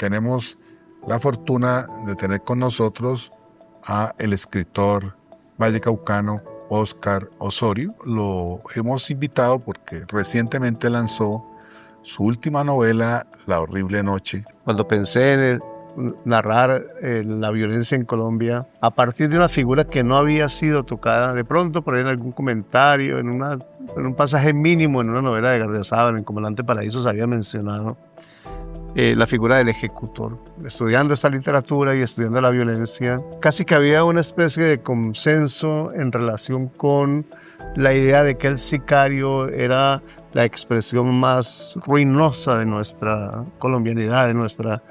tenemos la fortuna de tener con nosotros a el escritor vallecaucano Óscar Osorio. Lo hemos invitado porque recientemente lanzó su última novela, La horrible noche. Cuando pensé en narrar la violencia en Colombia, a partir de una figura que no había sido tocada, de pronto por ahí en algún comentario, en un pasaje mínimo en una novela de Gardiazabal, en Comandante Paraíso se había mencionado la figura del ejecutor. Estudiando esta literatura y estudiando la violencia, casi que había una especie de consenso en relación con la idea de que el sicario era la expresión más ruinosa de nuestra colombianidad, de nuestra,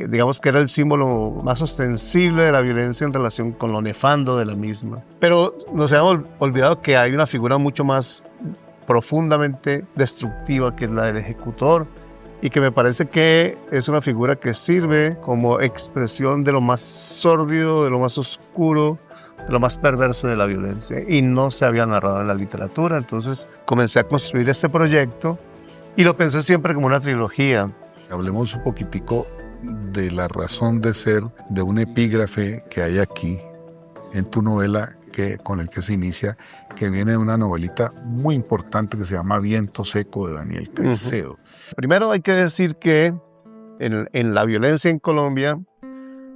digamos que era el símbolo más ostensible de la violencia en relación con lo nefando de la misma. Pero nos hemos olvidado que hay una figura mucho más profundamente destructiva, que es la del ejecutor, y que me parece que es una figura que sirve como expresión de lo más sórdido, de lo más oscuro, de lo más perverso de la violencia, y no se había narrado en la literatura. Entonces comencé a construir este proyecto y lo pensé siempre como una trilogía. Hablemos un poquitico de la razón de ser de un epígrafe que hay aquí en tu novela, con el que se inicia, que viene de una novelita muy importante que se llama Viento Seco, de Daniel Caicedo. Primero hay que decir que en la violencia en Colombia,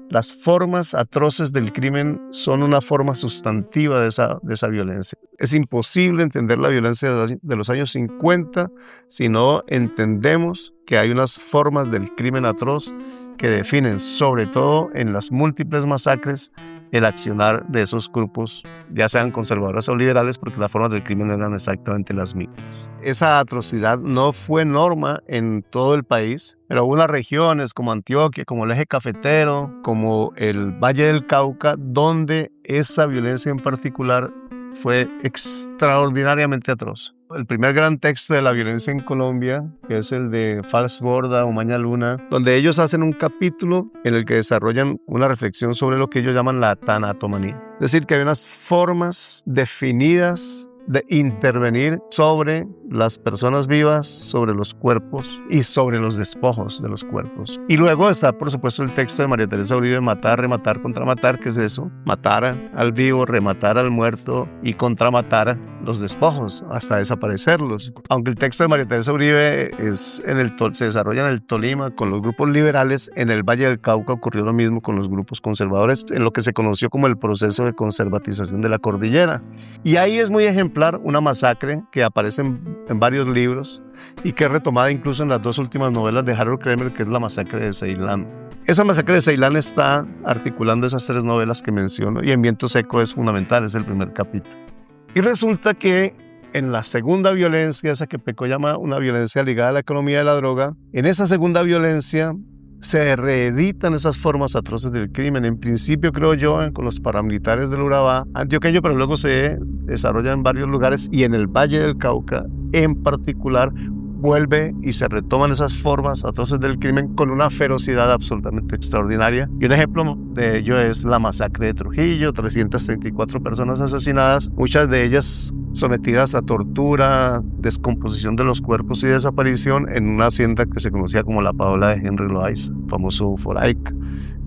las formas atroces del crimen son una forma sustantiva de esa violencia. Es imposible entender la violencia de los años 50 si no entendemos que hay unas formas del crimen atroz que definen, sobre todo en las múltiples masacres, el accionar de esos grupos, ya sean conservadores o liberales, porque las formas del crimen eran exactamente las mismas. Esa atrocidad no fue norma en todo el país, pero hubo unas regiones como Antioquia, como el Eje Cafetero, como el Valle del Cauca, donde esa violencia en particular fue extraordinariamente atroz. El primer gran texto de la violencia en Colombia, que es el de Fals Borda o Maña Luna, donde ellos hacen un capítulo en el que desarrollan una reflexión sobre lo que ellos llaman la tanatomanía. Es decir, que hay unas formas definidas de intervenir sobre las personas vivas, sobre los cuerpos y sobre los despojos de los cuerpos. Y luego está, por supuesto, el texto de María Teresa Uribe, Matar, Rematar, Contramatar, que es eso: matar al vivo, rematar al muerto y contramatar los despojos hasta desaparecerlos. Aunque el texto de María Teresa Uribe se desarrolla en el Tolima con los grupos liberales, en el Valle del Cauca ocurrió lo mismo con los grupos conservadores, en lo que se conoció como el proceso de conservatización de la cordillera. Y ahí es muy ejemplar una masacre que aparece en varios libros y que es retomada incluso en las dos últimas novelas de Harold Kremer, que es la masacre de Ceilán. Esa masacre de Ceilán está articulando esas tres novelas que menciono, y en Viento Seco es fundamental, es el primer capítulo. Y resulta que en la segunda violencia, esa que Pecó llama una violencia ligada a la economía de la droga, en esa segunda violencia se reeditan esas formas atroces del crimen. En principio, creo yo, con los paramilitares del Urabá antioqueño, pero luego se desarrolla en varios lugares, y en el Valle del Cauca en particular vuelve y se retoman esas formas atroces del crimen con una ferocidad absolutamente extraordinaria. Y un ejemplo de ello es la masacre de Trujillo: 334 personas asesinadas, muchas de ellas sometidas a tortura, descomposición de los cuerpos y desaparición en una hacienda que se conocía como la Paola de Henry Loaiza, famoso Foraic,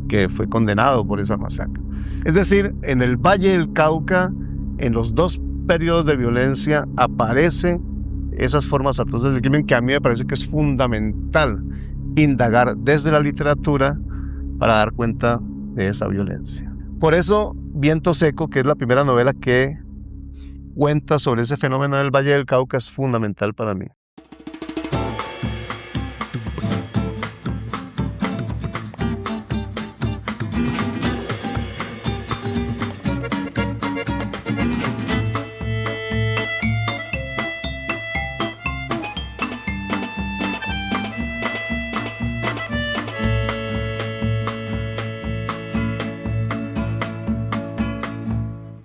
que fue condenado por esa masacre. Es decir, en el Valle del Cauca, en los dos periodos de violencia, aparecen esas formas atroces del crimen, que a mí me parece que es fundamental indagar desde la literatura para dar cuenta de esa violencia. Por eso, Viento Seco, que es la primera novela que cuenta sobre ese fenómeno del Valle del Cauca, es fundamental para mí.